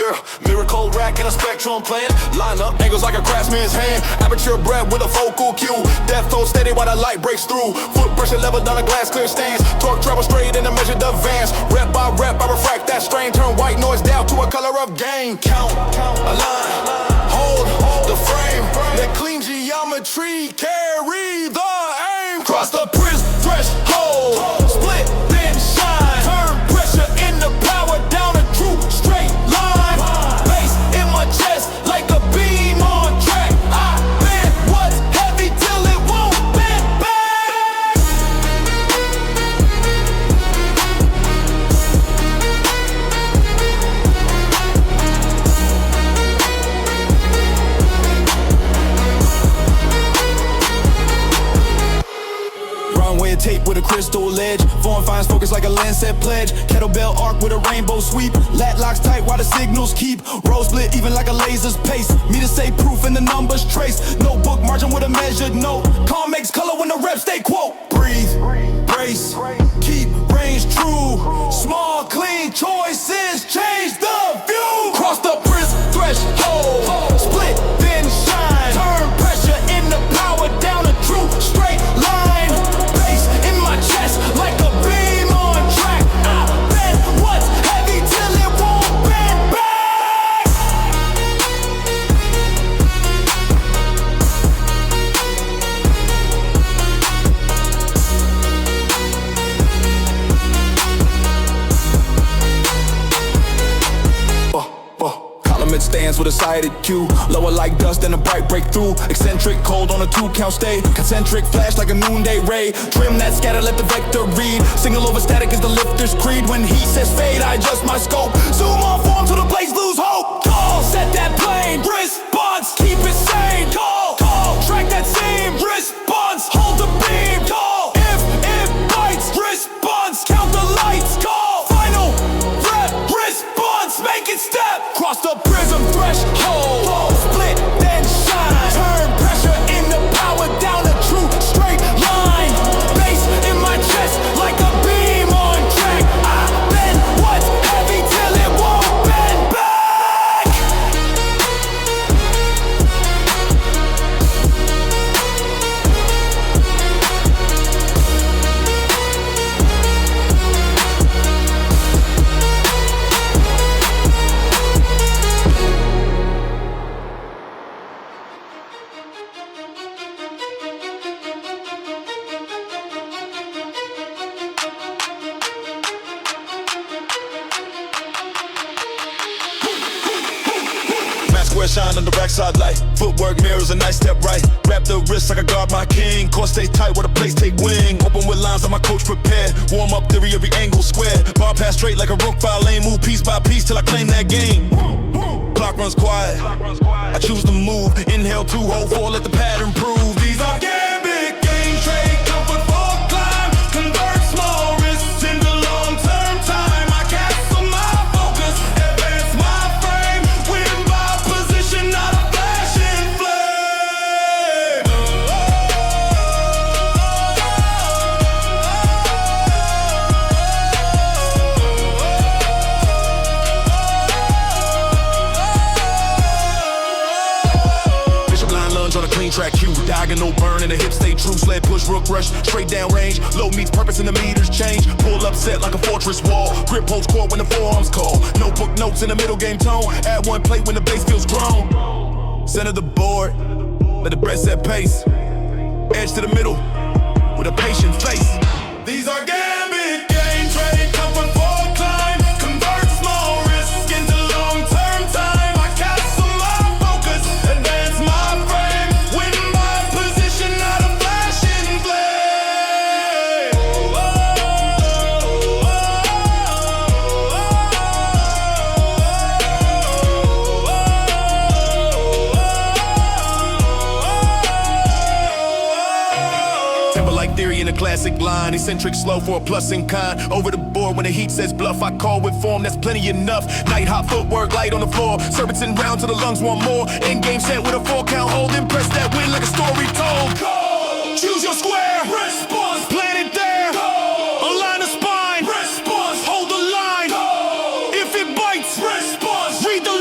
girl. Miracle rack and a spectrum plan. Line up angles like a craftsman's hand. Aperture breadth with a focal cue. Depth hold steady while the light breaks through. Foot pressure level down a glass clear stance. Torque travel straight in a measured advance. Rep by rep I refract that strain. Turn white noise down to a color of gain. Count, align, hold the frame. Let clean geometry carry the aim. Cross the prism threshold. Split then shine. Turn pressure into power down a true straight line. Bass in my chest like a beam on track. I bend what's heavy till it won't bend back. Runway tape with a crystal edge. Form finds focus like a lens set pledge. Kettlebell arc with a rainbow sweep. Lat locks tight while the signals keep. Roll split even like a laser's pace. Me to say proof and the numbers trace. Notebook margin with a measured note. Calm makes color when the reps they quote. Breathe, brace, keep range true. Small clean choices change the view. Cross the prism threshold. Split then shine. Turn pressure into power down a true straight line. Bass in my chest like a beam on track. I bend what's heavy till it won't bend back. Column stands with a sighted cue. Lower like dust and a bright breakthrough. Eccentric cold on a 2-count stay. Concentric flash like a noonday ray. Trim that scatter, let the vector read. Signal over static is the lifter's creed. When heat says fade, I adjust my scope. Zoom on form till the place lose hope. Call, set that plane. Response, keep it sane. Call, track that seam. Response, hold the beam. Call, if it bites. Response, count the lights. Call, final rep. Response, make it step. Cross the prism threshold. Split then shine. Turn pressure into power down a true straight line. Bass in my chest like a beam on track. I bend what's heavy till it won't bend back. Shine on the backside light. Footwork mirrors a nice step right. Wrap the wrist like I guard my king. Core stay tight while the place take wing. Open with lines on my coach prepared. Warm up theory, every angle square. Bar pass straight like a rook file lane. Move piece by piece till I claim that game. Clock runs quiet. I choose to move. Inhale 2, hold 4, let the pattern prove. These are gambit, game trade, comfort for climb. Convert small risks into long-term time. I castle my focus, advance my frame. Win by position, not a flashing flame. Bishop line lunge on a clean track cue. Diagonal burn and the hips stay true. Sled push, rook rush, straight down range. Low meets purpose and the meters change. Pull up set like a fortress wall. Grip holds core when the forearms call. Notebook notes in the middle game tone. Add one plate when the bass feels grown. Center the board, let the breath set pace. Edge to the middle, with a patient face. These are gambit, game trade, comfort for climb. Convert small risk into long-term time. I castle my focus, advance my frame. Win my position, not a flashing flame. Temple-like theory in a classic line. Eccentric slow for a plus in kind. Over the board when the heat says bluff. I call with form, that's plenty enough. Night hop footwork, light on the floor. Serpentine round till the lungs want more. End game set with a 4-count hold. Impress that win like a story told. Choose your square. Response. Plan it there. Align the spine. Response. Hold the line. If it bites. Response. Read the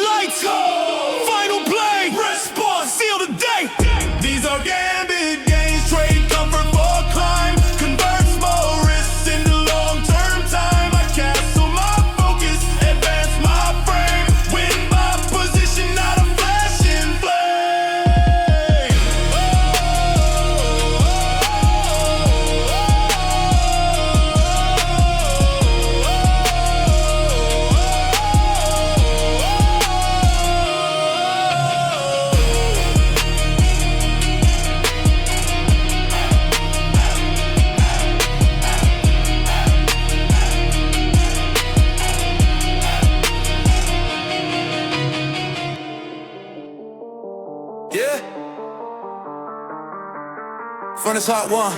From this hot one.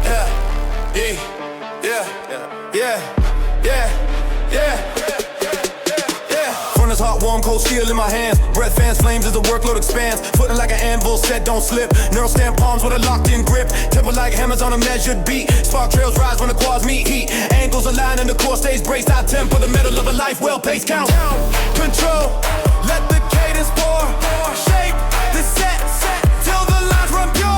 Yeah, yeah, yeah, yeah, yeah, yeah, yeah. From this hot, warm, cold steel in my hands. Breath fans, flames as the workload expands. Footing like an anvil, set, don't slip. Neural stamp palms with a locked-in grip. Tempo like hammers on a measured beat. Spark trails rise when the quads meet heat. Angles align and the core stays braced. High tempo, the metal of a life well-paced. Count, control, let the cadence pour. Shape the set, till the lines run pure.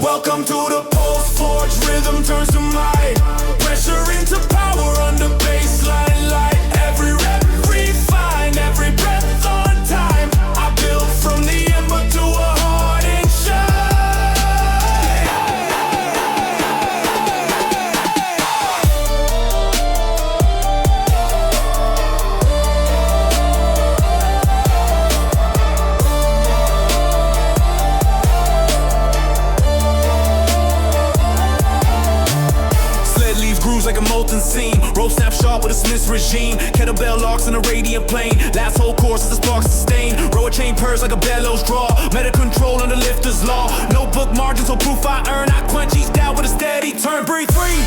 Welcome to the pulse forge, rhythm turns to might. Pressure into power under baseline light. Every rep refined, every breath on time. I build from the ember to a heart in like a molten scene. Rope snap sharp with a Smith's regime. Kettlebell locks in a radiant plane. Last whole course as the sparks sustain. Row chain purrs like a bellows draw. Meta control under lifter's law. Notebook margin so proof I earn. I quench each doubt with a steady turn. Breathe free,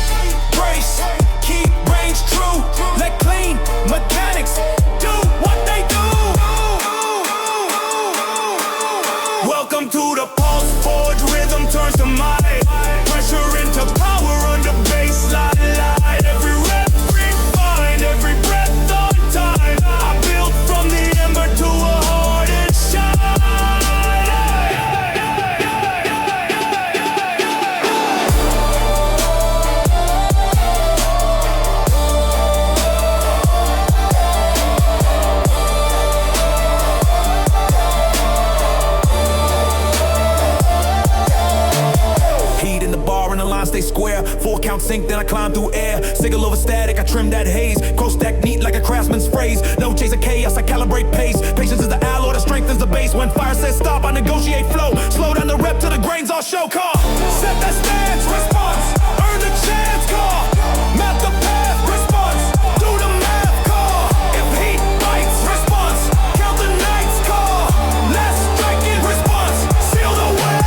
brace, keep range true. Let clean mechanics do what they do. Welcome to the pulse forge. Rhythm turns to might. Pressure into power under baseline. Stay square, 4 count sync, then I climb through air. Signal over static, I trim that haze. Cross stack neat like a craftsman's phrase. No chase of chaos, I calibrate pace. Patience is the alloy that strengthens the base. When fire says stop, I negotiate flow. Slow down the rep till the grains all show. Call, set that stance, response. Earn the chance, call. Map the path, response. Do the math, call. If heat bites, response. Count the nights, call. Last strike in response. Seal the way.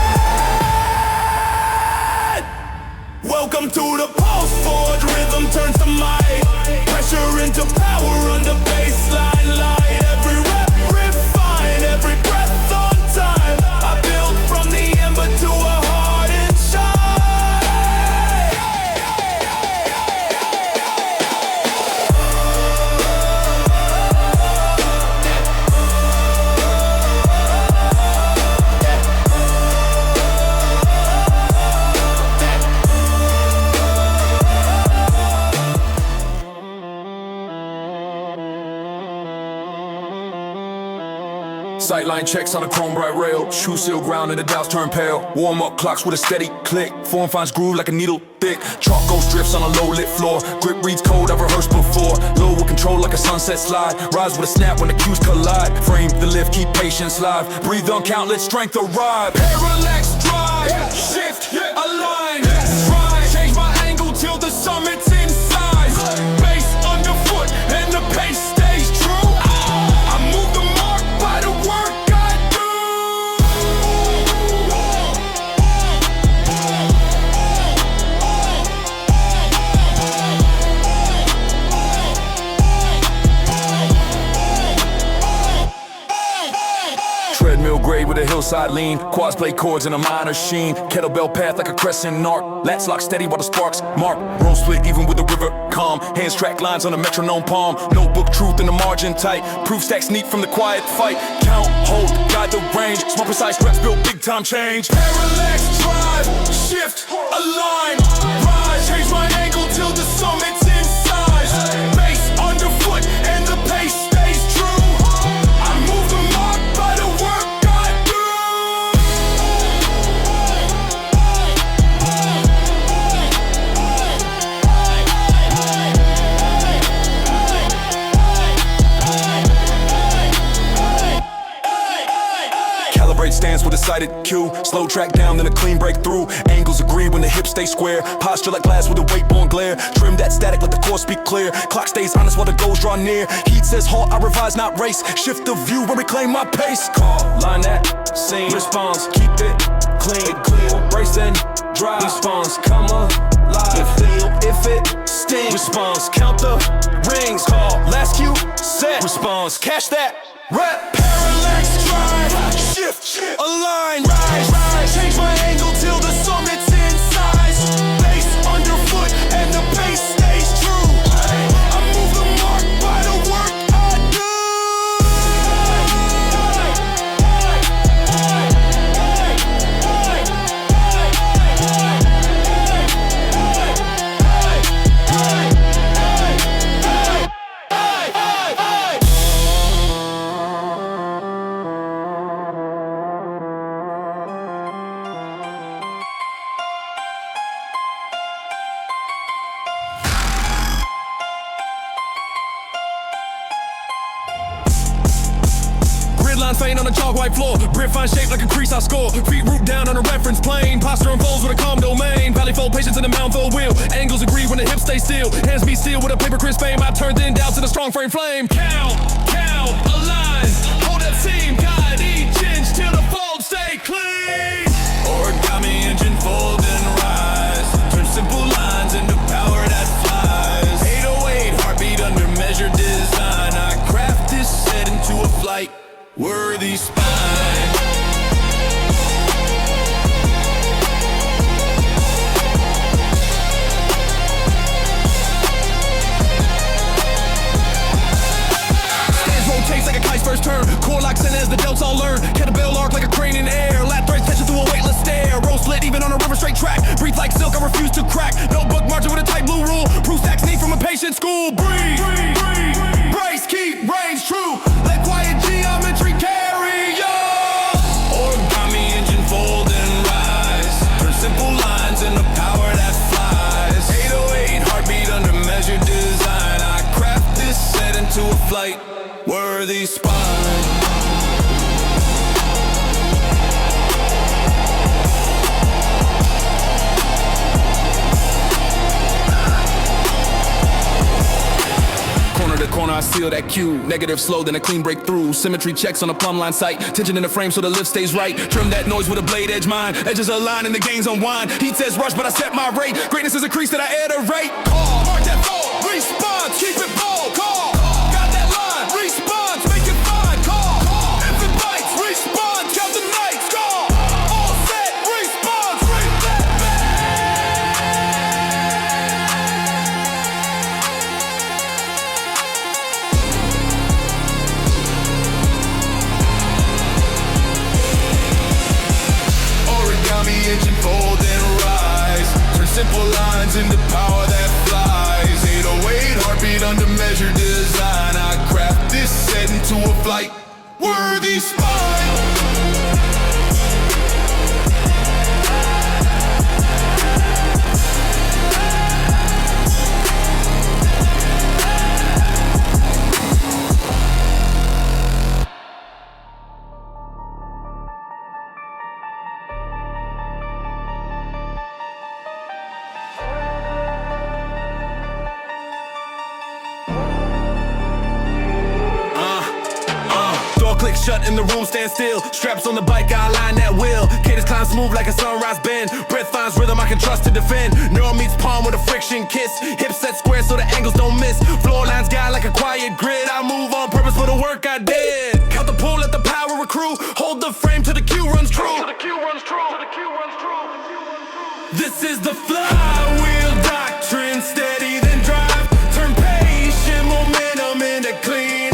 Welcome to the pulse forge, rhythm turns to might. Pressure into power under baseline light. Every rep refined, every breath on time. I build from the ember to a heart in Sightline checks on a chrome bright rail. Shoe seal ground and the dials turn pale. Warm up clocks with a steady click. Form finds groove like a needle thick. Chalk ghost drifts on a low lit floor. Grip reads code I've rehearsed before. Low with control like a sunset slide. Rise with a snap when the cues collide. Frame the lift, keep patience live. Breathe on count, let strength arrive. Parallax drive, shift, align, rise. Change my angle till the summit's in size. Base underfoot and the pace stays true. I move the mark by the work I do. Treadmill grade with a hillside lean. Quads play chords in a minor sheen. Kettlebell path like a crescent arc. Lats lock steady while the sparks mark. Roll split even with the river calm. Hands track lines on a metronome palm. Notebook truth in the margin tight. Proof stacks neat from the quiet fight. Count, hold, guide the range. Small precise reps build big time change. Parallax drive, shift, align, rise. Change my angle till the summit's in size. Base underfoot and the pace stays true. I move the mark by the work I do. Calibrate stance with a decided cue. Slow track down, then a clean breakthrough. Angles agree when the hips stay square. Posture like glass with a weight-borne glare. Trim that static, let the core speak clear. Clock stays honest while the goals draw near. Heat says halt, I revise, not race. Shift the view when reclaim my pace. Call, line that, scene, response, keep it clean, brace and drive. Response, come alive. If it stings, response, count the rings. Call, last cue, set, response, cash that, rep. Parallax drive, shift, align, rise, change my angle till the summit's in size. Base underfoot and the pace stays true. I move the mark by the work I do. Lines faint on the chalk white floor. Grit fine shape like a crease I score. Feet root down on a reference plane. Posture unfolds with a calm domain. Valley fold patience in the mound full wheel. Angles agree when the hips stay still. Hands be still with a paper crisp aim. I turn thin doubts in a strong frame flame. Count, align. Hold that seam, guide each inch till the fold stay clean. Origami engine fold and rise. Turn simple lines into power that flies. 808 heartbeat under measured design. I craft this set into a flight worthy spine. Stance rotates like a kite's first turn. Core locks in as the delts all learn. Kettlebell arc like a crane in air. Lat threads catching through a weightless stare. Roll split even on a river straight track. Breathe like silk, I refuse to crack. Notebook margin with a tight blue rule. Proof stacks need from a patient school. Breathe, brace, keep range true. Let quiet geometry carry ya. Origami engine fold and rise. Turn simple lines into power that flies. 808 heartbeat under measured design. I craft this set into a flight worthy spine. Corner, I seal that cue. Negative slow, then a clean breakthrough. Symmetry checks on a plumb line sight. Tension in the frame so the lift stays right. Trim that noise with a blade edge mine. Edges align and the gains unwind. Heat says rush, but I set my rate. Greatness is a crease that I iterate. Call, mark that fold, response, keep it bold. Call, got that line, response, make it fine. Call, if it bites, response, count the nights. Call, all set, response, bring that back. Engine fold and rise. Turn simple lines into power that flies. 808 heartbeat under measured design. I craft this set into a flight worthy spine. Click shut in the room, stand still. Straps on the bike, I align that wheel. Cadence climb smooth like a sunrise bend. Breath finds rhythm, I can trust to defend. Neural meets palm with a friction kiss. Hips set square so the angles don't miss. Floor lines guide like a quiet grid. I move on purpose for the work I did. Count the pull, let the power accrue. Hold the frame till the cue runs true. This is the flywheel doctrine. Steady then drive. Turn patient momentum into clean.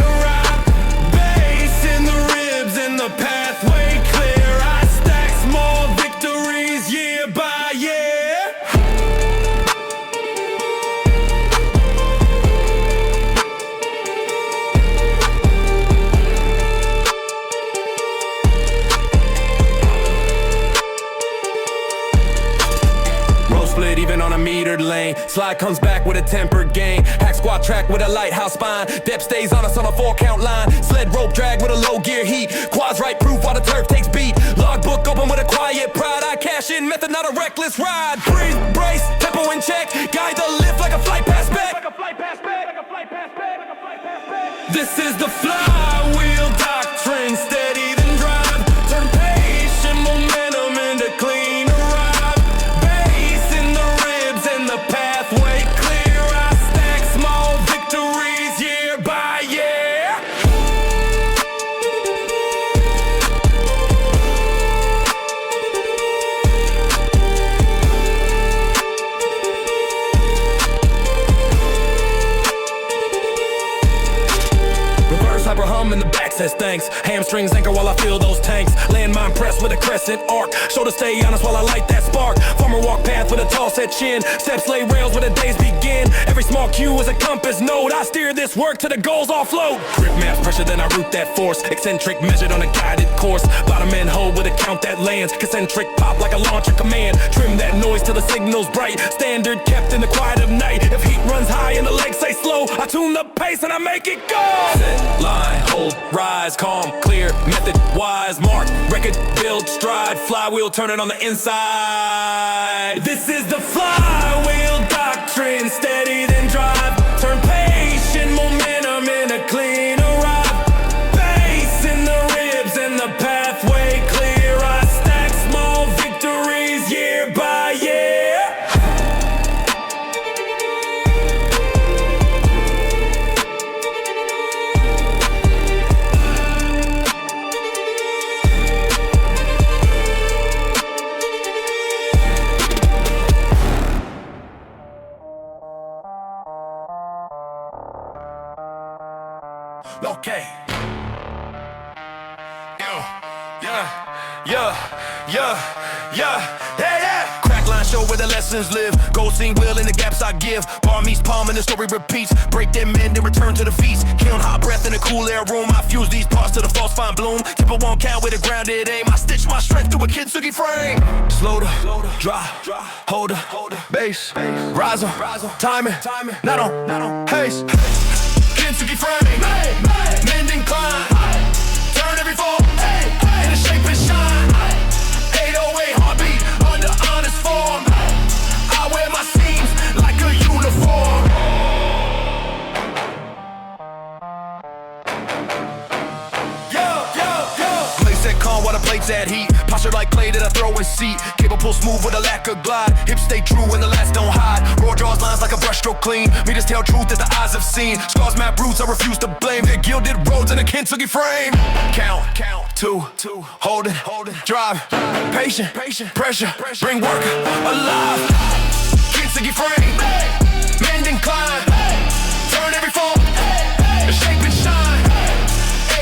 The pathway clear, I stack small victories year by year. Roll split even on a metered lane. Slide comes back with a tempered gain. Hack squat track with a lighthouse spine. Depth stays on us on a 4-count line. Sled rope drag with a low gear heat. Quads right proof while the turf takes beat. Logbook open with a quiet pride. I cash in method, not a reckless ride. Breathe, brace, tempo in check. Guide the lift like a flight pass back. This is the flywheel doctrine. Steady then drive. Turn patient momentum into clean arrive. Bass in the ribs and the pathway clear. I stack small victories year by year. Reverse hyper hum in the back says thanks. Hamstrings anchor while I feel those tanks. Landmine press with a crescent arc. Shoulder stay honest while I light that spark. Farmer walk path with a tall set chin. Steps lay rails where the days begin. Every small cue is a compass node. I steer this work to the goals offload. Grip maps pressure, then I route that force. Eccentric measured on a guided course. Bottom end hold with a count that lands. Concentric pop like a launcher command. Trim that noise till the signal's bright. Standard kept in the quiet of night. If heat runs high and the legs stay slow, I tune the pace and I make it go. Set, line, hold, rise, calm, clear, method, wise, mark, record, build, stride, flywheel turning on the inside. This is the flywheel doctrine, steady then drive, turn patient momentum into clean arrive. Bass in the ribs and the pathway clear. I stack small victories year by year. Okay. Yeah. Crack line show where the lessons live. Gold scene wheel in the gaps I give. Bar meets palm and the story repeats. Break them in, then return to the feast. Killing hot breath in a cool air room. I fuse these parts to the false fine bloom. Tempo won't count with a grounded aim. I stitch my strength through a kintsugi frame. Slow drop, hold bass, rise on, timing, not on haste. Kintsugi frame, mend and climb, turn every fall, in the shape and shine. 808 heartbeat under honest form. I wear my seams like a uniform. Place that calm while the plates at heat. Posture like clay that I throw in seat. Capable smooth with a lack of glide. Hips stay true when the last don't hide. Raw draws lines like a brushstroke clean. Meters tell truth that the eyes have seen. Scars map roots I refuse to blame. They're gilded roads in a kintsugi frame. Count, two, hold it, drive. Patient, pressure, bring work alive. Kintsugi frame, mend and climb. Turn every fall, shape and shine.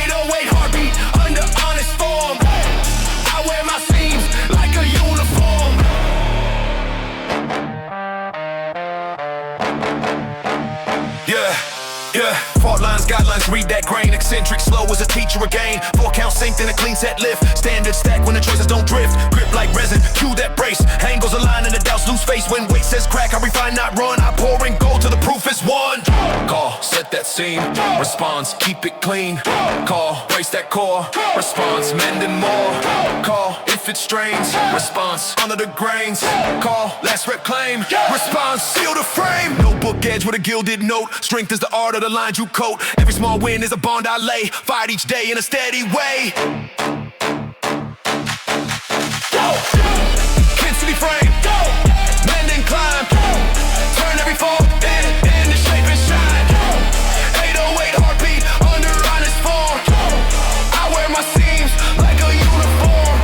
808 heartbeat under honest form. I wear my seams like a uniform. Yeah. Fault lines, guidelines, read that grain. Eccentric, slow as a teacher again. 4 count synced in a clean set lift. Standard stack when the choices don't drift. Grip like resin, cue that brace. Angles align and the doubts lose face. When weight says crack, I refine, not run. I pour in gold till the proof is won. Call, set that scene. Response, keep it clean. Call, brace that core. Response, mend and more. Call, if it strains. Response, under the grains. Call, last rep claim. Response, seal the frame. Notebook edge with a gilded note. Strength is the art of the lines you coat. Every small win is a bond I lay. Fight each day in a steady way. Go! Kintsugi frame. Go! Mend and climb. Go! Turn every fall in the shape and shine. Go! 808 heartbeat under honest form. Go! I wear my seams like a uniform.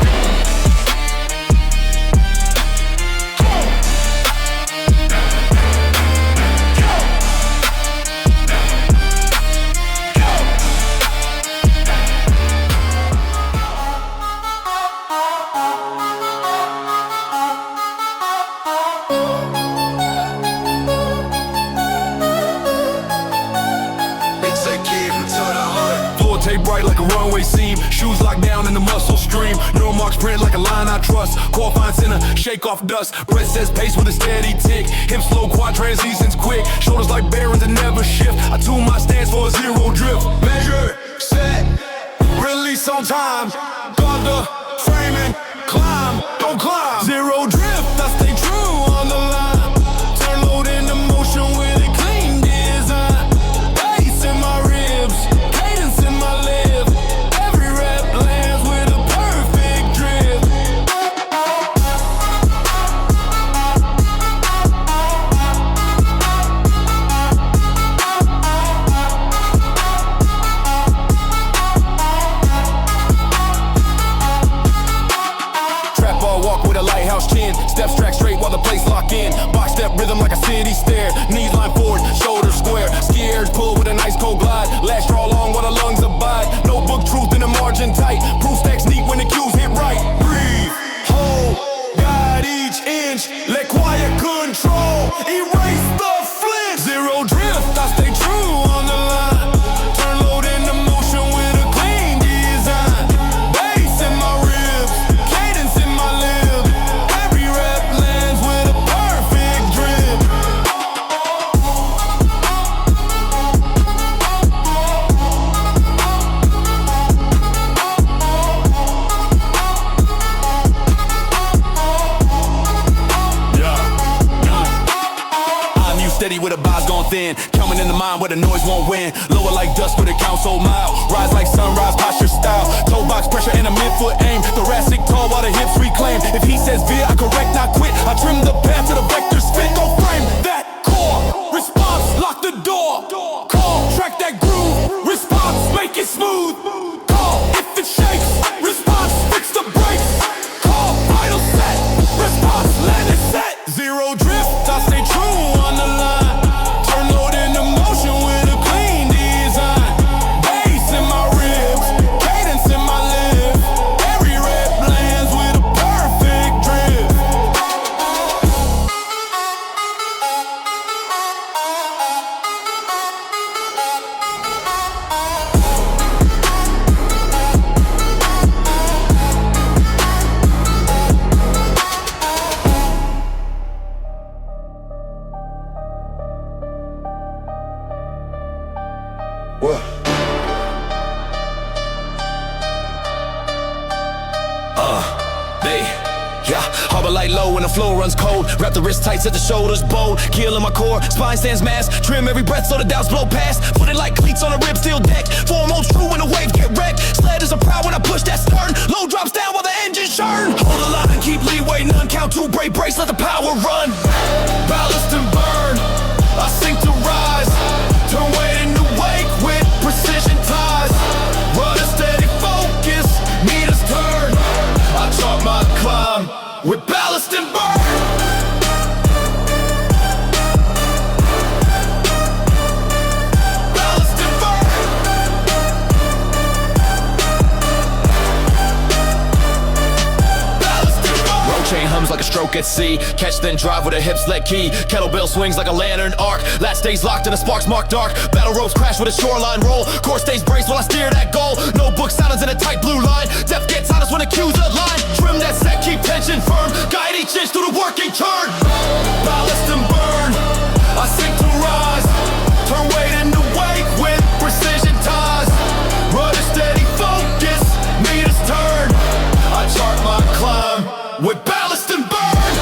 Bright like a runway seam. Shoes locked down in the muscle stream. Neural marks print like a line I trust. Core fine center, shake off dust. Breath says pace with a steady tick. Hips slow, quad transitions quick. Shoulders like barons that never shift. I tune my stance for a zero drift. Measure, set, release. race on time. Guard the framing, climb, don't climb. Zero drift, I stay true on the line. Turn load into motion with a clean design. Bass in my ribs, cadence in my lift. Every rep lands with a perfect drift. Trap ball walk with a lighthouse chin. Step track straight while the place lock in. Box step rhythm like a city stair. Knees line forward, shoulders square. Skiers pull with a nice cold glide. Last draw long while the lungs abide. Notebook truth in the margin tight. Proof stacks neat when the cues hit right. Breathe, hold, guide each inch. Let quiet control. Erase the flinch. Zero drift, I stay true on the line. Turn load into motion with a clean design. Bass in my ribs, cadence in my lips. Every rep lands with a perfect drip. I'm you steady with a bars going thin. Coming in the mind where the noise won't win. Lower like dust with a count so mild. Rise like sunrise, posture style. Toe box pressure and a mid-foot aim. Thoracic tall while the hips reclaim. If he says veer, I correct, not quit. I trim the path to the vector spin. Go frame that core. Response, lock the door. Call, track that groove. Response, make it smooth. Call, if it shakes. Response, fix the brakes. Call, final set. Response, land it set. Zero drift, I stay true on the line. Turn load into motion with a clean design. Bass in my ribs, cadence in my lift. Every rep lands with a perfect drift. What? Harbor light low when the flow runs cold. Wrap the wrist tight, set the shoulders bold. Keel in my core, spine stands mass. Trim every breath so the doubts blow past. Put it like cleats on a rib steel deck. Form holds true when the waves get wrecked. Sled is a proud when I push that stern. Low drops down while the engine churn. Hold the line, keep leeway, none. Count two, break, brace, let the power run. Ballast and burn, I sink to rise. Turn weight into wake with precision ties. Run a steady focus, meters turn. I chart my climb with ballast and burn. Ballast and burn. Ballast and burn. Road chain hums like a stroke at sea. Catch then drive with a hips let key. Kettlebell swings like a lantern arc. Latch stays locked and the sparks mark dark. Battle ropes crash with a shoreline roll. Core stays braced while I steer that goal. Notebook silence in a tight blue line. Depth gets hottest when the cues align. Trim that set, keep tension firm. Guide each inch through the working turn. Ballast and burn, I sink to rise. Turn weight into wake with precision ties. Run a steady focus, meters turn. I chart my climb with ballast and burn.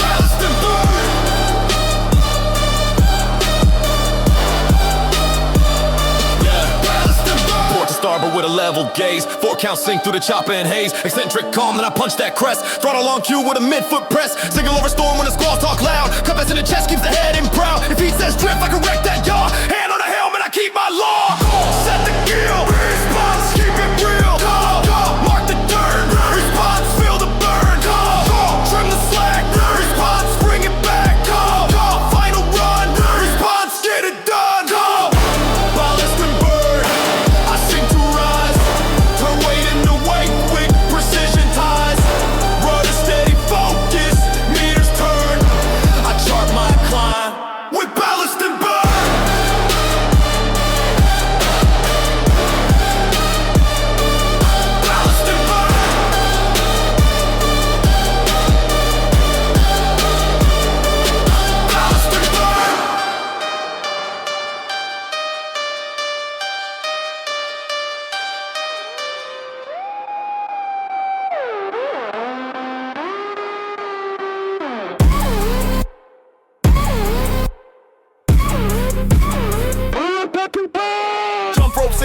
Ballast and burn. Port to starboard with a level gaze. 4 counts sink through the chopper and haze. Eccentric calm, then I punch that crest. Throttle on cue with a mid-foot press. Signal over storm when the squalls talk loud. Compass in the chest keeps the head in proud. If he says drift, I correct that yaw. Hand on the helmet, I keep my law. Set the gear. Response, keep it real. Mark the turn. Response, feel the burn. Trim the slack. Response, bring it back. Final run. Response, get it done. Ballast and burn, I sink to rise. Turn weight into weight with precision ties. Run a steady focus, meters turn. I chart my climb with ballast and burn.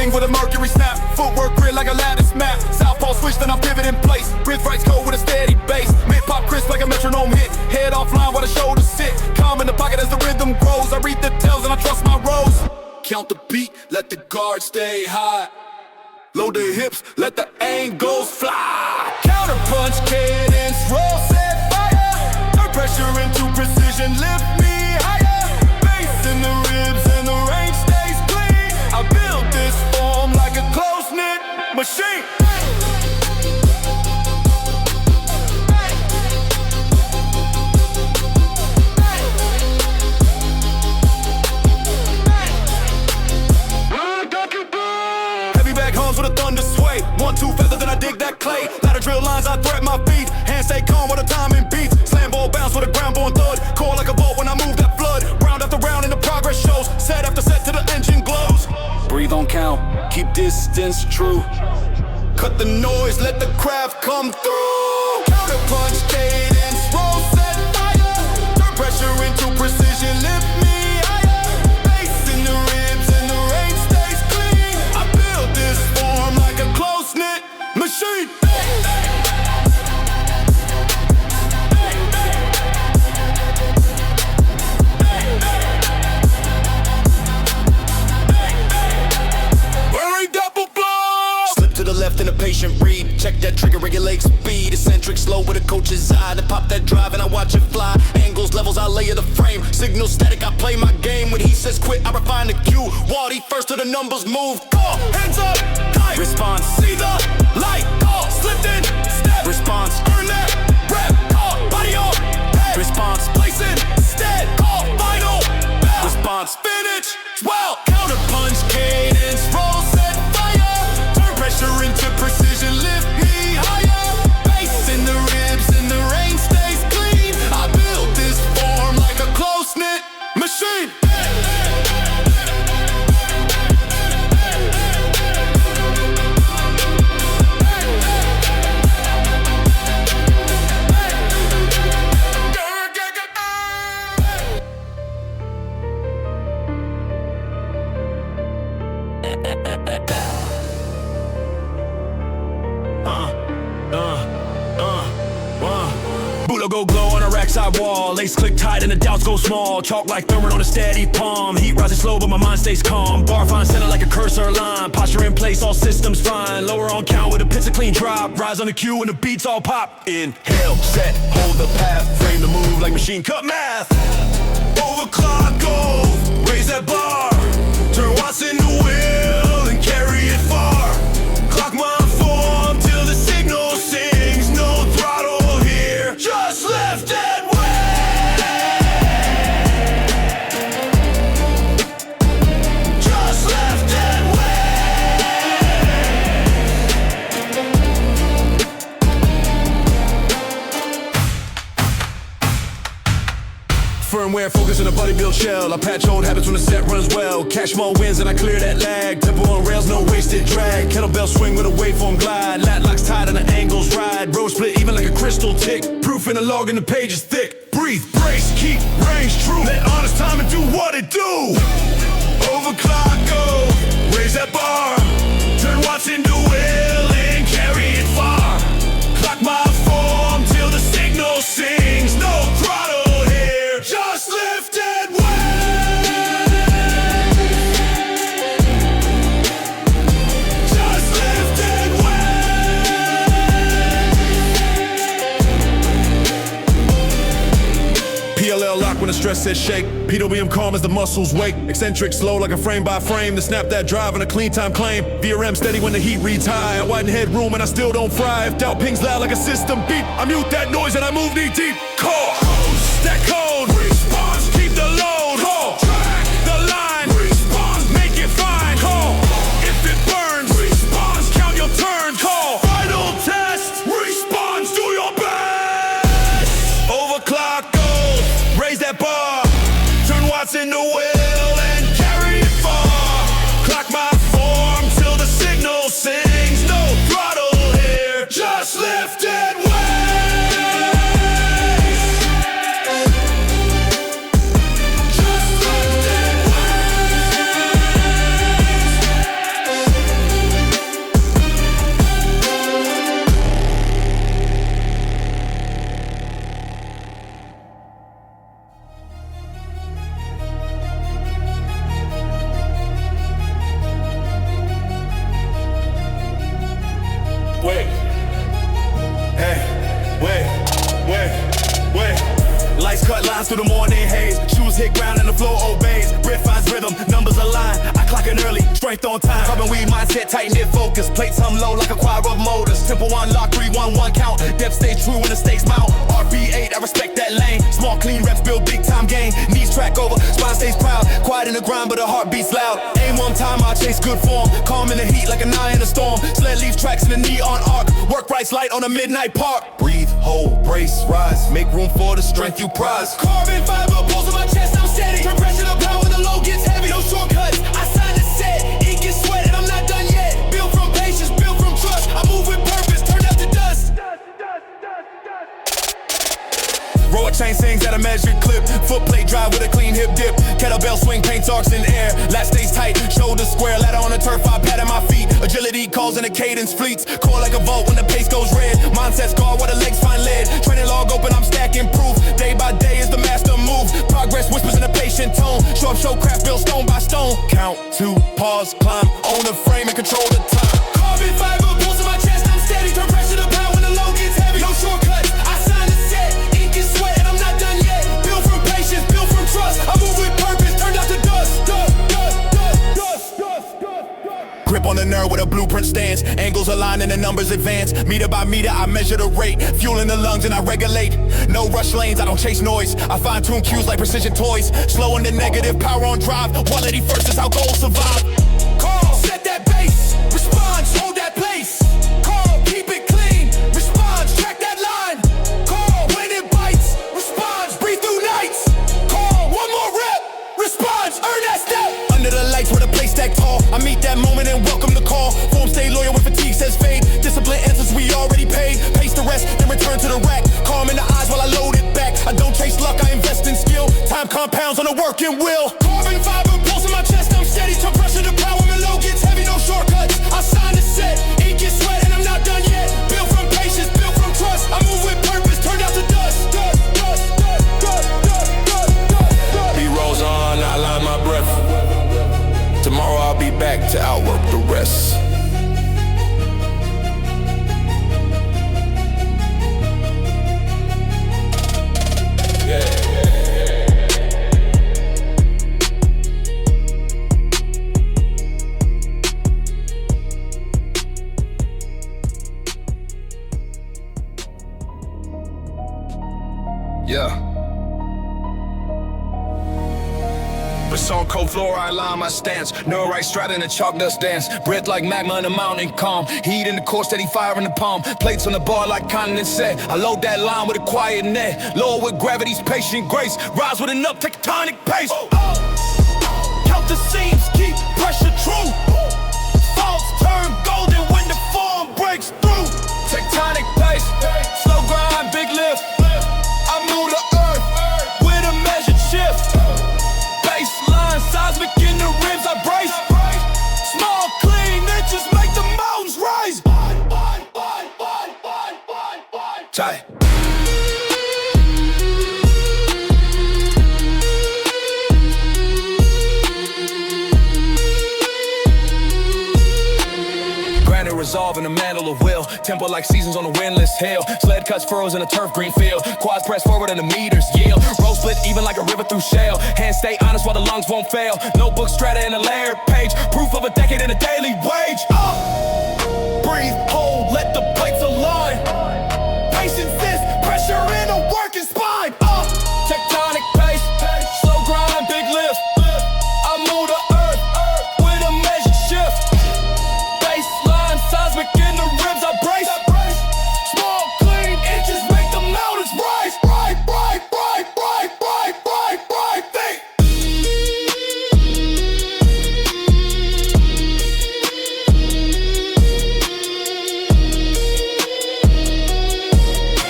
swing with a Mercury snap. Footwork grid like a lattice map. Southpaw switch, then I pivot in place. Bridge rights code with a steady bass. Mid pop crisp like a metronome hit. Head offline while the shoulders sit. Calm in the pocket as the rhythm grows. I read the tells and I trust my rows. Count the beat, let the guard stay high. Load the hips, let the angles fly. Counter punch, cadence, roll, set, fire. Turn pressure into precision, lift me higher. Bass in the ribs and the range stays clean. I build this form like a close-knit machine. With a thunder sway, 1-2 feather, then I dig that clay. Ladder drill lines, I threat my feet. Hands stay calm while the timing beats. Slam ball bounce with a ground born thud. Core like a bolt when I move that flood. Round after round and the progress shows. Set after set till the engine glows. Breathe on count, keep distance true. Cut the noise, let the craft come through. Counter punch, cadence, roll, set, fire. Turn pressure into precision, lift me higher. Bass in the ribs and the range stays clean. I build this form like a close-knit machine. In a patient read, check that trigger, regulate speed. Eccentric, slow with a coach's eye. Then pop that drive and I watch it fly. Angles, levels, I layer the frame. Signal static, I play my game. When he says quit, I refine the cue. Waldy first till the numbers move. Go, hands up, tight. Response, see the light. Go, slipped in, step. Response, earn that rep. Go, body on, head. Response, place it, stead. Go, final, bell. Response, finish, well. Counter punch, cadence, roll, set, fire. Pressure into precision, lift me higher. Bass in the ribs and the range stays clean. I built this form like a close-knit machine. Go glow on a rackside wall. Lace click tight and the doubts go small. Chalk like thermite on a steady palm. Heat rising slow but my mind stays calm. Bar fine center like a cursor line. Posture in place, all systems fine. Lower on count with a pitch a clean drop. Rise on the cue and the beats all pop. Inhale, set, hold the path. Frame the move like machine cut math. Overclock goals, raise that bar. Turn watts into will and carry it far. Clock my form till the signal sings. No throttle. Just left it way. Just left it Firmware focus in a body build shell. I patch old habits when the set runs well. Catch more wins and I clear that lag. Tempo on rails, no wasted drag. Kettlebell swing with a waveform glide. Lat locks tight and the angles ride. Road split even like a crystal tick. Proof in the log and the page is thick. Breathe, brace, keep range true. Let honest time and do what it do. Overclock go, raise that bar. Turn watts into will and carry it far. Clock my form till the signal sings. No throttle here, just lifted way. Just lifted way. PLL lock when the stress says shake. PWM calm as the muscles wake. Eccentric slow like a frame by frame. To snap that drive and a clean time claim. VRM steady when the heat reads high. I widen headroom and I still don't fry. If doubt pings loud like a system beat, I mute that noise and I move knee deep. Core, that code, response, keep the load. Call, track the line, response, make it fine. Call, if it burns, response, count your turn. Call, final test, response, do your best. Overclock goes, raise that bar. Turn watts into will and carry it far. Clock my form till the signal sings. No throttle here, just lift it way. Lines through the morning haze. Shoes hit ground and the floor obeys. Breath finds rhythm, numbers align. I clock in early, strength on time. Carbon weed mindset, tight knit focus. Plates hum low like a choir of motors. Tempo one lock, 3-1-1 count. Depth stay true when the stakes mount. RB8, I respect that lane. Small clean reps build big time gain. Knees track over, spine stays proud. Quiet in the grind but the heart beats loud. Aim one time, I chase good form. Calm in the heat like a 9 in a storm. Sled leaves tracks in the neon arc. Work right's light on a midnight park. Breathe, hold, brace, rise. Make room for the strength you prize. Carbon fiber, pulse in my chest, I'm steady. Turn pressure to power when the load gets heavy. No shortcuts, I sign the set. Ink gets sweat and I'm not done yet. Built from patience, built from trust. I move with purpose, turn out to dust. Roller chain sings at a measured clip. Foot plate drive with a clean hip dip. Kettlebell swing, paint arcs in air. Lat stays tight, shoulders square. Ladder on the turf, I pat at my feet. Agility calls in a cadence fleets. Core like a vault when the pace goes red. Mindset scar where the legs find lead. Training log open, I'm stacking proof. Day by day is the master move. Progress whispers in a patient tone. Show up, show craft, build stone by stone. Count, 2, pause, climb. Own the frame and control the time. Carbon fiber, pulse in my chest, I'm steady. Turn pressure to power when the load gets heavy. No shortcuts, I sign the set. Ink is sweat and I'm not done yet. Built from patience, built from trust. I move with purpose, turned out to dust. Grip on the nerve with a blueprint stance. Angles align and the numbers advance. Meter by meter, I measure the rate. Fuel in the lungs and I regulate. No rush lanes, I don't chase noise. I fine-tune cues like precision toys. Slow in the negative, power on drive. Quality first is how goals survive. Call, set that base. Response, hold that place. Call, keep it clean. Response, track that line. Call, when it bites. Response, breathe through nights. Call, one more rep. Response, earn that step. Under the lights where the place stack tall. I meet that moment and welcome the call. Form stay loyal when fatigue says fade. Discipline answers we already paid. Pace the rest, then return to the rack. Calm in the eyes while I load it back. I don't chase luck, I invest in skill. Time compounds on the working will. Carbon fiber, pulse in my chest, I'm steady. Turn pressure to power when load gets heavy. No shortcuts, I sign the set. Ink gets sweat and I'm not done yet. Built from patience, built from trust. I move with purpose, turned out to dust. B-rolls on, I line my breath. Tomorrow I'll be back to outwork the rest. Yeah. Basalt cold floor, I align my stance. Neurite strata in the chalk dust dance. Breath like magma in the mountain calm. Heat in the core, steady fire in the palm. Plates on the bar like continent set. I load that line with a quiet net. Lower with gravity's patient grace. Rise with enough tectonic pace. Count the seams, keep pressure true. Faults turn golden when the form breaks through. Tectonic pace, slow grind, big lift. I move the earth with a measured shift. Baseline, seismic in the ribs I brace. Small, clean inches make the mountains rise. Tight. Resolve in the mantle of will. Tempo like seasons on a windless hill. Sled cuts furrows in a turf green field. Quads press forward and the meters yield. Roll split even like a river through shale. Hands stay honest while the lungs won't fail. Notebook strata in a layered page. Proof of a decade in a daily wage. Breathe, hold, let the plates align. Patience is pressure in a working spine. Tectonic pace, slow grind, big lift. I move the earth with a measured shift. Seismic in the ribs I brace. Small, clean inches make the mountains rise. Think.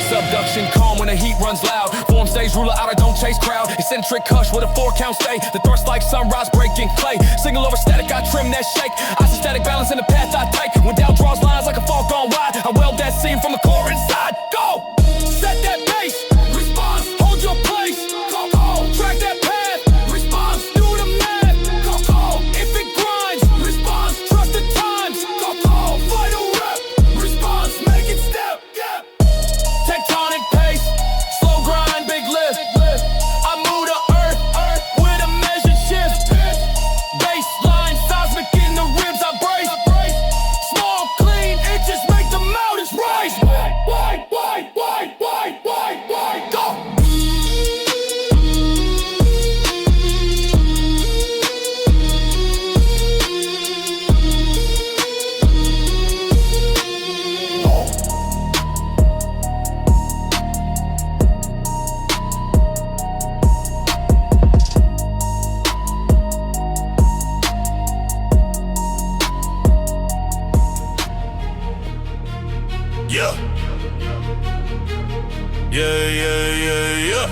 Subduction calm when the heat runs loud. Form stays ruler out, I don't chase crowd. Eccentric hush with a 4 count stay. The thrust like sunrise breaking clay. Signal over static, I trim that shake. Isostatic balance in the path I take. When doubt draws lines like a fault gone wide, I weld that seam from the core inside. Go! Set that pace. Response. Hold your place. Go, go. Track that path. Response. Do the math. Go, go. If it grinds. Response. Trust the times. Go, go. Final rep. Response. Make it step. Yeah. Tectonic pace. Slow grind, big lift. Yeah. Yeah, yeah, yeah, yeah.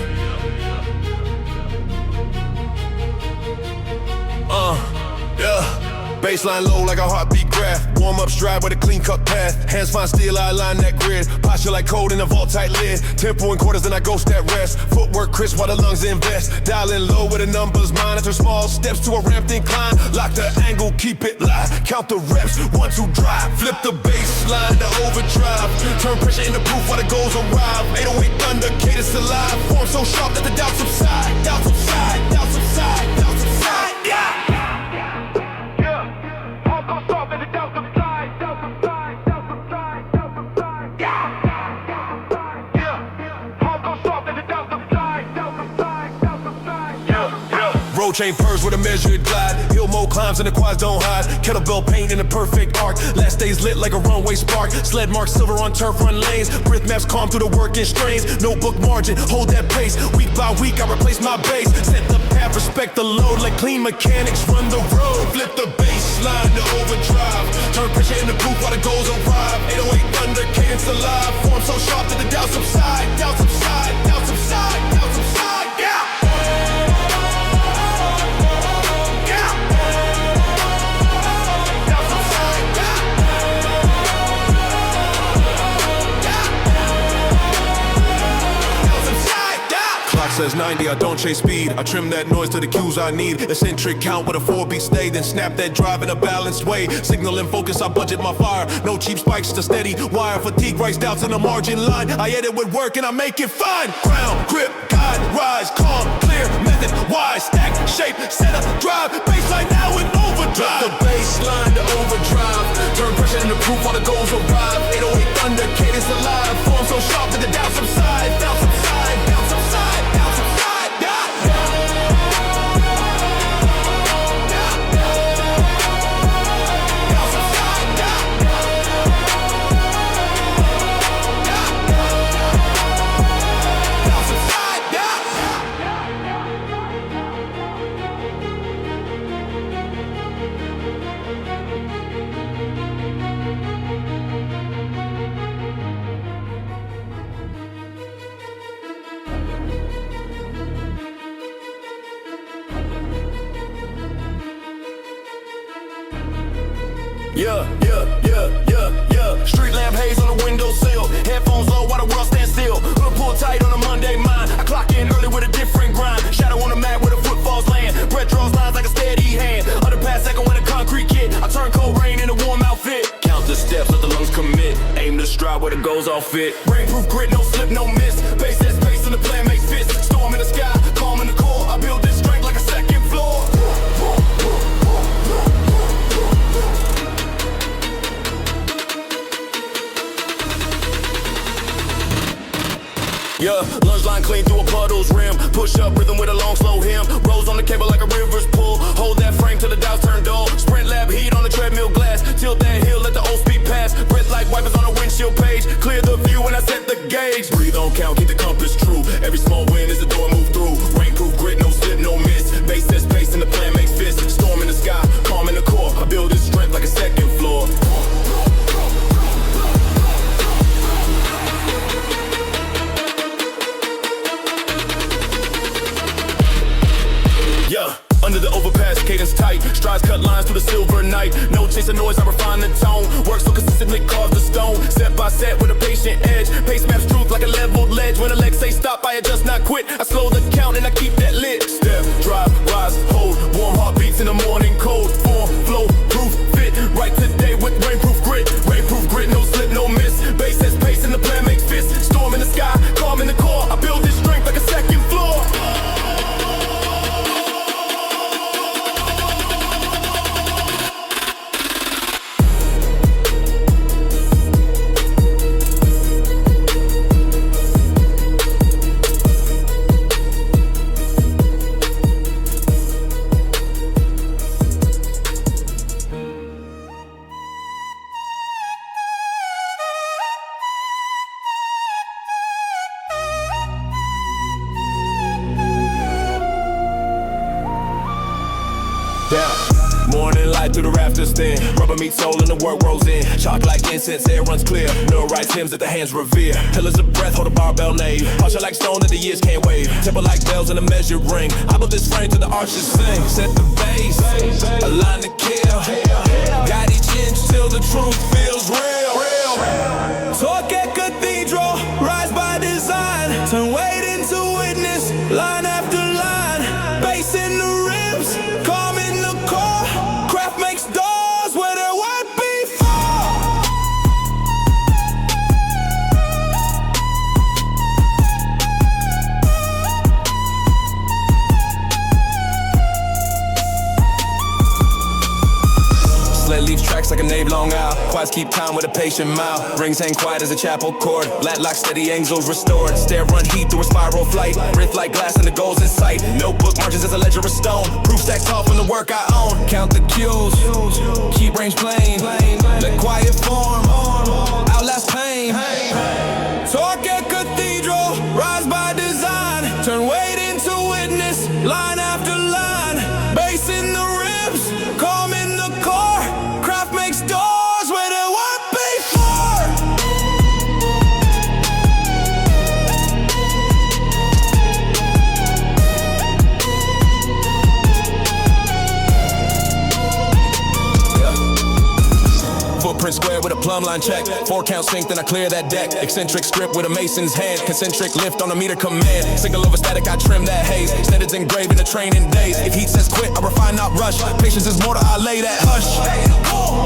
Yeah. Baseline low like a heartbeat graph. Warm-ups drive with a clean cut path. Hands find steel, I align that grid. Posture like code in a vault-tight lid. Tempo in quarters, then I ghost that rest. Footwork crisp while the lungs invest. Dialing low with the numbers, monitor small steps to a ramped incline. Lock the angle, keep it live. Count the reps, 1, 2, drive. Flip the baseline to overdrive. Turn pressure into proof while the goals arrive. 808 thunder, cadence alive. Form so sharp that the doubts subside. Doubts subside, doubts subside, doubts subside. Yeah! Roll chain purrs with a measured glide. Hill mode climbs and the quads don't hide. Kettlebell paint in a perfect arc. Last days lit like a runway spark. Sled marks silver on turf run lanes. Breath maps calm through the working strains. Notebook margin, hold that pace. Week by week I replace my base. Set the path, respect the load. Like clean mechanics run the road. Flip the baseline to overdrive. Turn pressure into proof while the goals arrive. 808 thunder, cadence alive. Form so sharp that the doubts subside. Doubts subside, doubts subside, doubts subside. Yeah! Says 90, I don't chase speed. I trim that noise to the cues I need. Eccentric count with a 4-beat stay. Then snap that drive in a balanced way. Signal and focus, I budget my fire. No cheap spikes to steady wire. Fatigue writes doubts in the margin line. I edit with work and I make it fine. Ground, grip, guide, rise, calm, clear, method, wise, stack, shape, setup, drive. Baseline now in overdrive. The baseline to overdrive. Turn pressure into proof while the goals arrive. 808 thunder, cadence alive. Form so sharp that the doubts subside. Doubts subside, doubts subside. Yeah, yeah, yeah, yeah, yeah. Street lamp haze on the windowsill. Headphones low while the world stands still. Hood pull tight on a Monday mind. I clock in early with a different grind. Shadow on the mat where the footfalls land. Breath draws lines like a steady hand. Underpass echo in a concrete kit. I turn cold rain in a warm outfit. Count the steps, let the lungs commit. Aim to stride where the goals all fit. Rainproof grit, no slip, no miss. Base that space and the plan makes fits. Storm in the sky, calm in the core. I build this strength like a second floor. Yeah, lunge line clean through a puddle's rim. Push up rhythm with a long slow hymn. Rolls on the cable like a river's pull. Hold that frame till the dials turn dull. Sprint lab heat on the treadmill glass. Tilt that hill, let the old speed pass. Breath like wipers on a windshield page. Clear the view when I set the gauge. Breathe on count, keep the compass true. Every small wind is a door move through. Rainproof grit, no slip, no miss. Base that space and the plan makes fist. Storm in the sky, calm in the core. I build this strength like a second floor. Yeah, under the overpass, cadence tight. Strides cut lines through the silver night. No chasing noise, I refine the tone. Work so consistently, carve the stone. Step by step with a patient edge. Pace maps truth like a leveled ledge. When the legs say stop, I adjust, not quit. I slow the count and I keep that lit. Step, drive, rise, hold. Warm heartbeats in the morning cold. Form, flow, proof, fit. Right today with rainproof grit. Rainproof grit, no slip, no miss. Base sets pace and the plan makes fist. Storm in the sky, calm in the core. I build this strength like a second floor. morning light through the rafters thin. Rubber meets soul and the work rolls in. Chalk like incense, air runs clear. No writes hymns that the hands revere. Pillars of breath hold a barbell nave. Posture like stone that the years can't wave. Temple like bells in a measured ring. I built this frame to the arches sing. Set the base, align the kill. Guide each inch till the truth feels real. Talk at cathedral, rise by design. Turn weight into witness, line after line. Bass in the ribs, calm in the core. Craft makes doors where there weren't before. Sled leaves tracks like a nave long out. Quads keep time with a patient mouth. Rings hang quiet as a chapel chord. Lat lock steady angels restored. Stair run heat through a spiral flight. Rift like glass and the goals in sight. Notebook margins as a ledger of stone. Proof stacks tall from the work I own. Count the cues, keep range plain. Let quiet form outlast pain. Talk at cathedral, rise by design. Turn weight into witness, line after line. Bass in the ribs, calm in the core. Craft makes doors where there weren't before. Footprint square with a plumb line check. 4 count sync, then I clear that deck. Eccentric script with a mason's hand. Concentric lift on a meter command. Signal over static, I trim that haze. Standards engraved in the training days. If heat says quit, I refine, not rush. Patience is mortar, I lay that hush.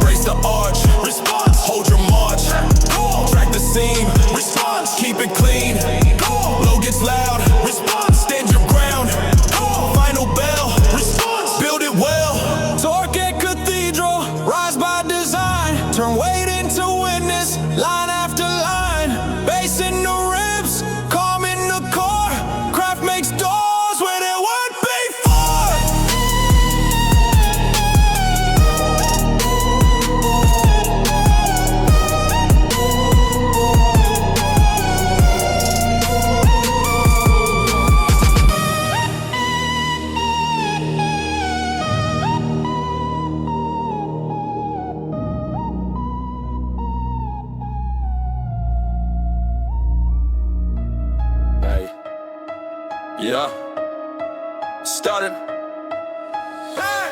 Brace the arch, response. Hold your march. Track the seam, response. Keep it clean. Low gets loud, response. Stand your ground. Final bell, response. Build it well. Torque at cathedral, rise by design. Turn weight into witness, line after line. Bass in the ribs, calm in the core. Craft makes doors where there weren't before. Hey. Yeah. Started.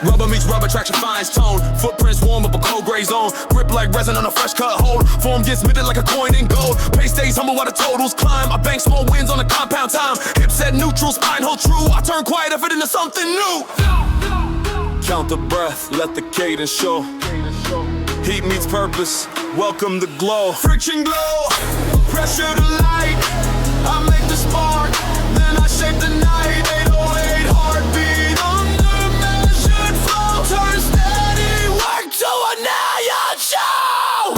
Rubber meets rubber, traction finds tone. Footprints warm up a cold gray zone. Grip like resin on a fresh cut hold. Form gets minted like a coin in gold. Pace stays humble while the totals climb. I bank small wins on a compound time. Hips set neutral, spine hold true. I turn quiet effort into something new. Count the breath, let the cadence show. Heat meets purpose, welcome the glow. Friction glow, pressure to light. I make the spark, then I shape the night. 808 heartbeat under measured flow. Turn steady work to an iron show.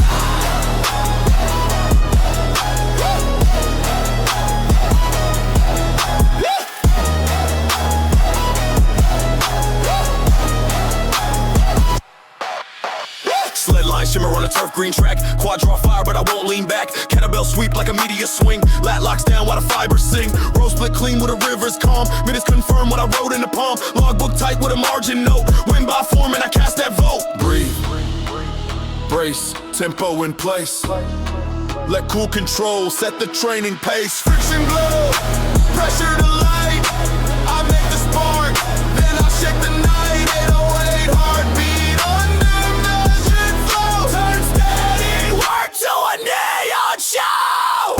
Sled line shimmer on a turf green track. Quad draw fire, but I won't lean back. Kettlebell sweep like a meteor swing. Lat locks down while the fibers sing. Roll split clean with a river's calm. Minutes confirm what I wrote in the palm. Logbook tight with a margin note. Win by form and I cast that vote. Breathe, brace, tempo in place. Let cool control set the training pace. Friction glow, pressure to light. I make the spark, then I shake the night. 808 heartbeat under measured flow. Turn steady work to a neon show.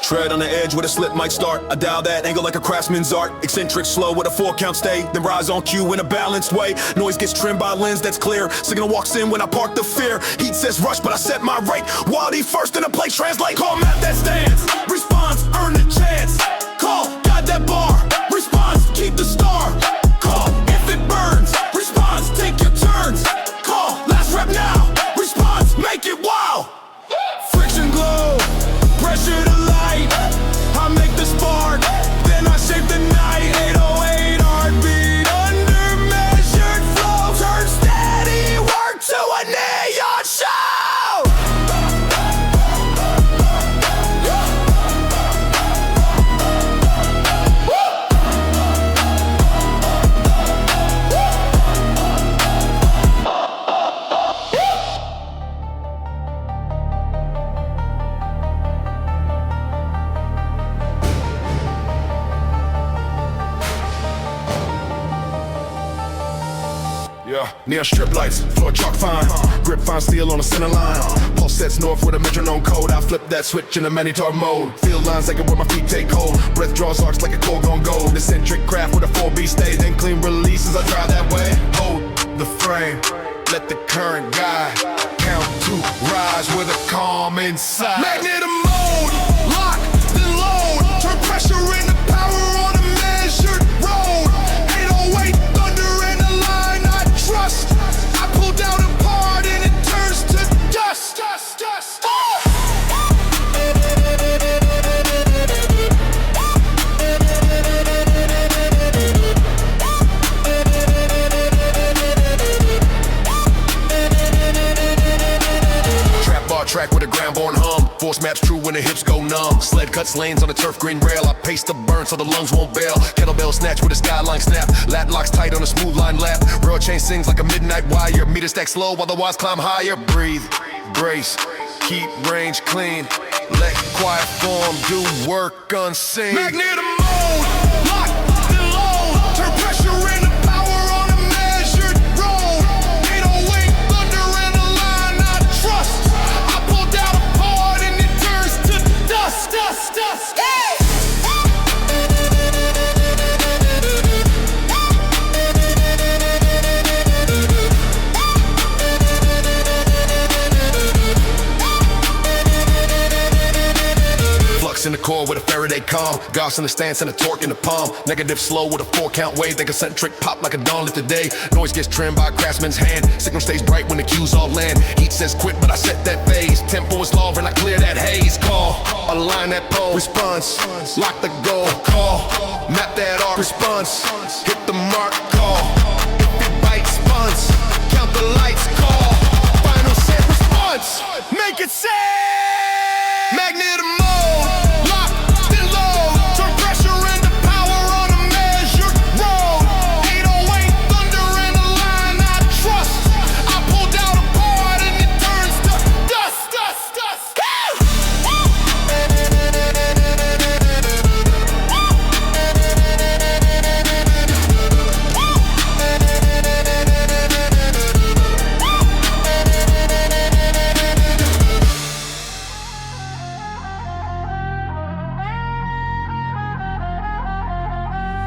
Tread on the edge where the slip might start. I dial that angle like a craftsman's art. Eccentric slow with a 4 count stay. Then rise on cue in a balanced way. Noise gets trimmed by a lens that's clear. Signal walks in when I park the fear. Heat says rush but I set my rate. Quality first in a play translate. Call map that stance. Response, earn the chance. Call, got that bar. Response, keep the star. Call, if it burns. Response, take your turns. Call, last rep now. Response, make it wow. Friction glow, pressure to light. I make the spark, then I shape the night. 808 heartbeat under measured flow. Turn steady work to a neon Yeah, neon strip lights, floor chalk fine. Grip fine steel on the center line. Pulse sets north with a metronome code. I flip that switch in a Manitar mode. Field lines like it where my feet take hold. Breath draws arcs like a cold gon' gold. Eccentric craft with a 4B stay. Then clean release as I drive that way. Hold the frame, let the current guide. Count to rise with a calm inside. Magnetic mode, lock, then load. Turn pressure into power on a measured road. 808 thunder in the line I trust. I pull down apart and it turns to dust. Track with a ground-born hum. Force maps true when the hips go numb. Sled cuts lanes on the turf green rail. I pace the burn so the lungs won't bail. Kettlebell snatch with a skyline snap. Lat locks tight on a smooth line lap. Rail chain sings like a midnight wire. Meter stack slow while the wires climb higher. Breathe, brace, keep range clean. Let quiet form do work unseen. Magnetic mode, lock, then load. Turn pressure into power on a measured road. 808 thunder in the line I trust. In the core with a Faraday calm. Gauss in the stance and a torque in the palm. Negative slow with a 4-count wave. Think eccentric pop like a dawn lit today. Noise gets trimmed by a craftsman's hand. Signal stays bright when the cues all land. Heat says quit but I set that phase. Tempo is low and I clear that haze. Call, align that pole. Response, lock the goal. Call, map that arc. Response, hit the mark. Call, if it bites, spawns. Count the lights. Call, final set. Response, make it safe. Magnetic mode.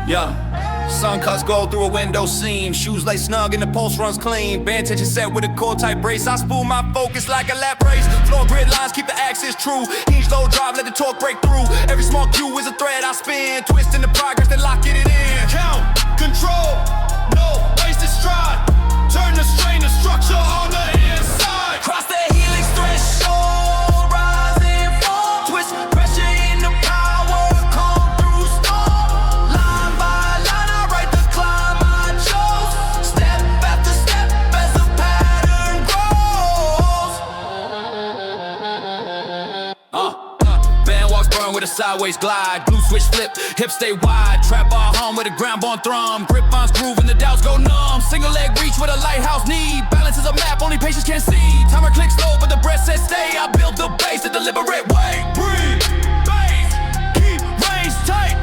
Yeah, sun cuts gold through a window seam. Shoes lay snug and the pulse runs clean. Band tension set with a core type brace. I spool my focus like a lap race. Floor grid lines keep the axis true. Hinge low drive, let the torque break through. Every small cue is a thread I spin. Twisting the progress, then locking it in. Count, control, no wasted stride. Turn the strain to structure on the inside. Cross the helix threshold, rise and fall. Twist pressure in the power, come through storm. Line by line, I write the climb I chose. Step after step as the pattern grows. Band walks burn with a sideways glide. Blue switch flip, hips stay wide. Trap bar hum with a ground-born thrum. Grip finds groove and the doubts go numb. Single leg reach with a lighthouse knee. Balance is a map, only patience can see. Timer clicks slow, but the breath says stay. I build the base the deliberate way. Breathe, base, keep range tight.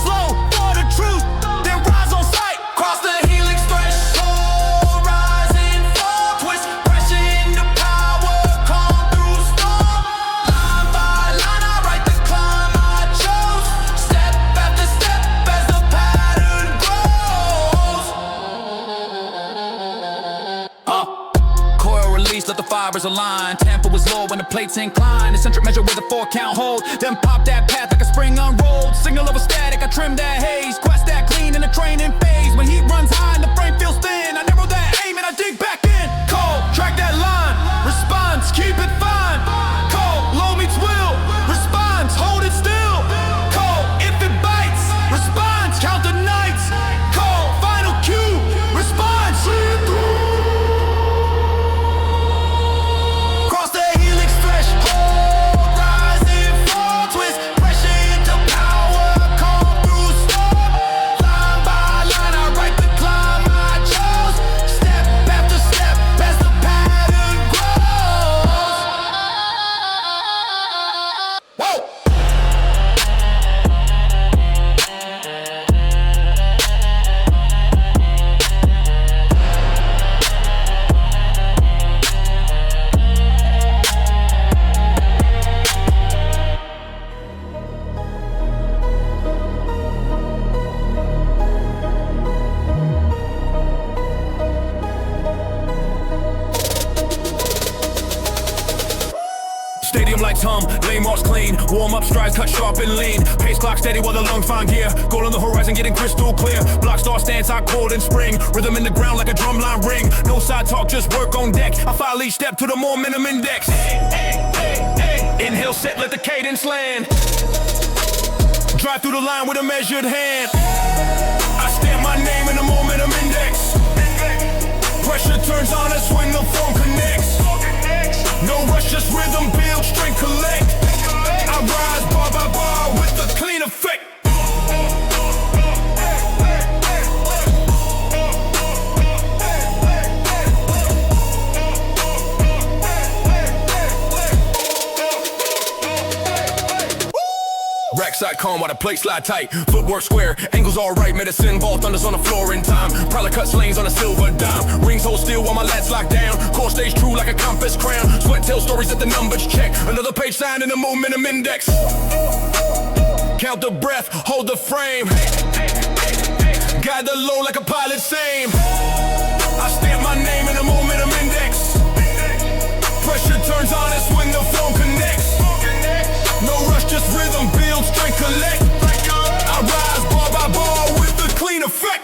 Slow for the truth, then rise on sight. Cross the helix threshold, rise and fall. Twist pressure into power, come through storm. Line by line, I write the climb I chose. Step after step as the pattern grows. Coil release, let the fibers align. Tempo is low when the plates incline. Eccentric measure with a 4-count hold. Then pop that path like a spring unrolled. Signal of a static, I trim that haze. Quest that clean in the training phase. When heat runs high and the frame feels thin, I narrow that aim and I dig back in. Cold, track that line. Response, keep it fine. Cold, low meets will. Response, hold it still. Cold, if it bites. Response, count the nights. Cold, final cue. Response, cross the helix threshold, rise and fall. Twist pressure into power, come through storm. warm-up strides cut sharp and lean. Pace clock steady while the lungs find gear. Goal on the horizon getting crystal clear. Block star stance out cold in spring. Rhythm in the ground like a drumline ring. No side talk, just work on deck. I file each step to the momentum index. Inhale, set, let the cadence land. Drive through the line with a measured hand. I stamp my name in the momentum index. Pressure turns on us when the form connects. No rush, just rhythm, build, strength, collect. I rise bar by bar with a clean effect. Rackside calm while the plate slide tight. Footwork square, angles all right. Medicine ball thunders on the floor in time. Prowler cuts lanes on a silver dime. Rings hold still while my lats lock down. Core stays true like a compass crown. Sweat tells stories that the numbers check. Another page signed in the momentum index. Count the breath, hold the frame. Guide the low like a pilot's aim. I stamp my name in the momentum index. Pressure turns on us when the form connects. No rush, just rhythm, build, strength, collect. I rise bar by bar with a clean effect.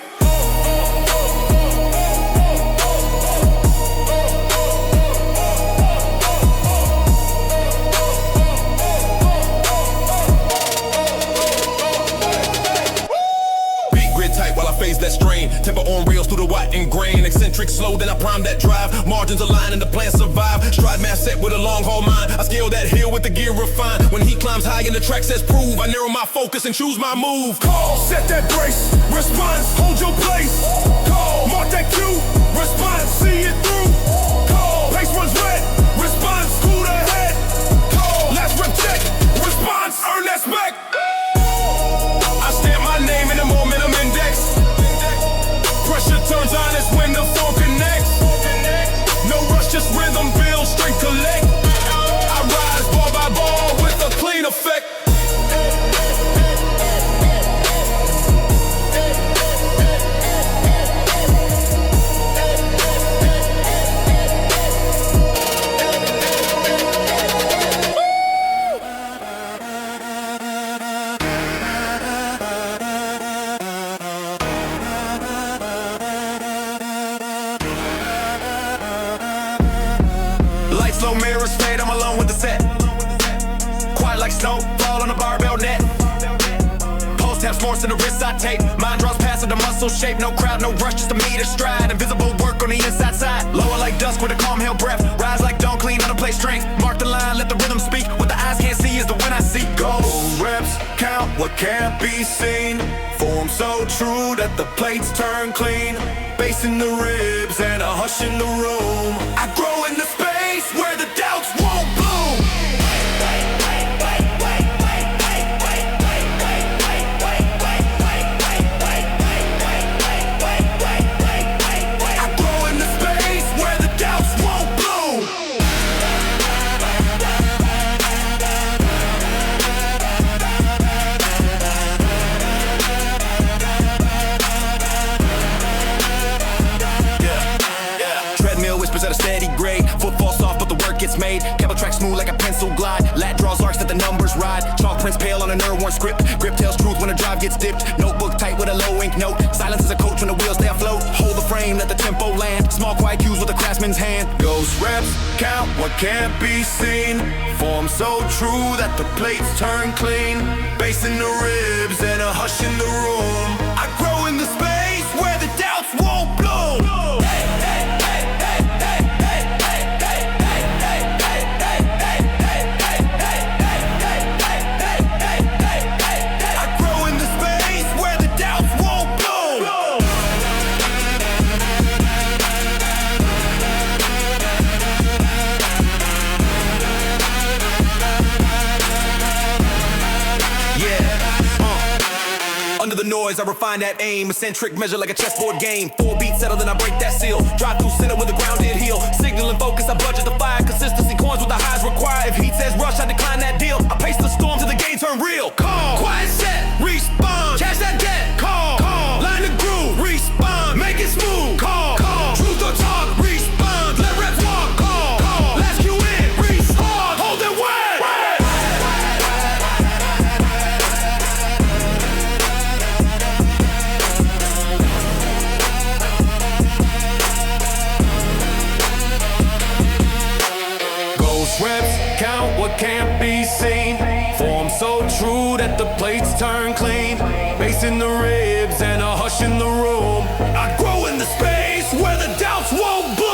Phase that strain, temper on rails through the white and grain. Eccentric slow, then I prime that drive. Margins align and the plan survive. Stride mass set with a long haul mind. I scale that hill with the gear refined. When he climbs high and the track says prove, I narrow my focus and choose my move. Call, set that brace, response, hold your place. Call, mark that cue, response, see it through. Call, pace runs red, response, cool the head. Call, last rep check, response, earn that spec. I stamp my name in the momentum index. Pressure turns on us when the form connects. No rush, just rhythm, build, strength, collect. I rise bar by bar with a clean effect. Slow mirrors fade, I'm alone with the set. Quiet like snow, fall on a barbell net. Pulse taps force in the wrist I tape. Mind draws past of the muscle shape. No crowd, no rush, just a meter stride. Invisible work on the inside side. Lower like dusk with a calm held breath. Rise like dawn, clean out of play strength. Mark the line, let the rhythm speak. What the eyes can't see is the win I see. Go reps, count what can't be seen. Form so true that the plates turn clean. Bass in the ribs and a hush in the room. I grow in the space where the doubts won't bloom. I grow in the space where the doubts won't bloom. Treadmill whispers at a steady grade. Footfall soft, but the work gets made. Cable track smooth like a pencil glide. Lat draws arcs that the numbers ride. Chalk prints pale on a nerve-worn script. Grip tells truth when the drive gets dipped. Notebook tight with a low ink note. Silence is a coach when the wheels stay afloat. Hold the frame, let the tempo land. Small quiet cues with a craftsman's hand. Ghost reps, count what can't be seen. Form so true that the plates turn clean. Bass in the ribs and a hush in the room. I grow in the space where the doubts won't bloom. Under the noise, I refine that aim. Eccentric measure like a chessboard game. 4 beats settle, then I break that seal. Drive through center with a grounded heel. Signal and focus, I budget the fire. Consistency coins with the highs required. If heat says rush, I decline that deal. I pace the storm till the game turn real. Calm, quiet set, respawn. Catch that debt, calm, calm. Line the groove, respawn. Make it smooth, calm, calm. Truth or talk, respawn. Let reps walk, calm, calm. Last cue in, respawn. Hold it wide. turn clean, bass in the ribs and a hush in the room. I grow in the space where the doubts won't bloom.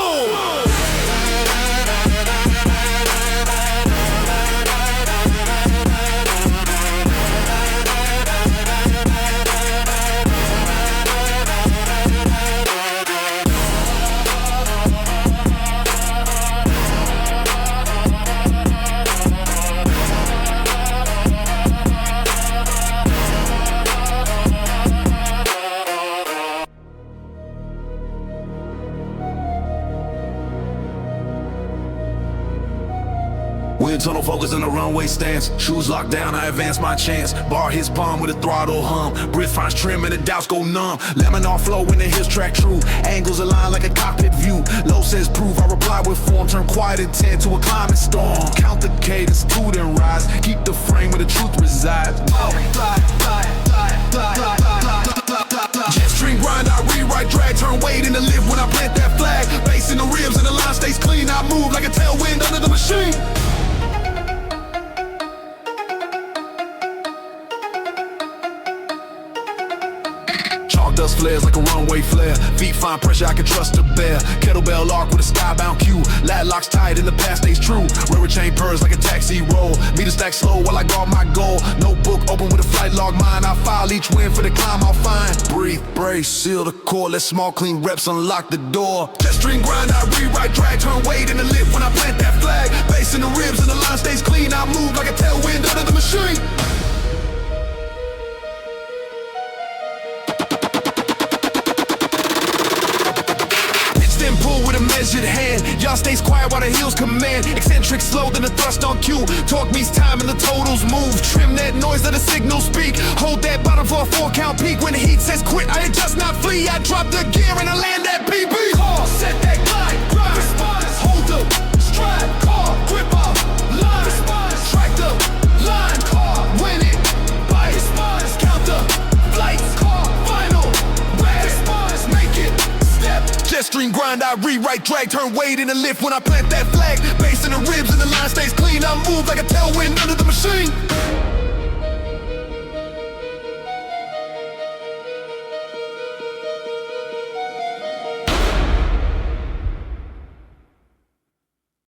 We're tunnel focus in the runway stance. Shoes locked down, I advance my chance. Bar his palm with a throttle hum. Breath finds trim and the doubts go numb. Laminar flow when the hips track true. Angles align like a cockpit view. Low says proof, I reply with form. Turn quiet intent to a climate storm. Count the cadence, tune and rise. Keep the frame where the truth resides. Jet stream grind, I rewrite, drag, turn weight in the lift when I plant that flag. Bass in the ribs and the line stays clean. I move like a tailwind under the machine. Dust flares like a runway flare. Feet find pressure I can trust to bear. Kettlebell arc with a skybound cue. Lat locks tight and the past stays true. River chain purrs like a taxi roll. Meter stack slow while I guard my goal. Notebook open with a flight log mine. I file each win for the climb I'll find. Breathe, brace, seal the core. Let small clean reps unlock the door. Chest string grind, I rewrite, drag, turn weight in the lift when I plant that flag. Bass in the ribs and the line stays clean. I move like a tailwind under the machine. With a measured hand, y'all stays quiet while the heels command. Eccentric slow, then the thrust on cue. Torque meets time and the totals move. Trim that noise, let the signal speak. Hold that bottom for a 4-count peak. When the heat says quit, I adjust, not flee. I drop the gear and I land that PB. Call, set that glide, grind, response, hold up, stride, call, grip off, line, response, track the line, call, win it, bite, response, count the flights, call, final, response, make it. Jet stream grind, I rewrite, drag, turn weight in the lift when I plant that flag. Bass in the ribs and the line stays clean. I move like a tailwind under the machine.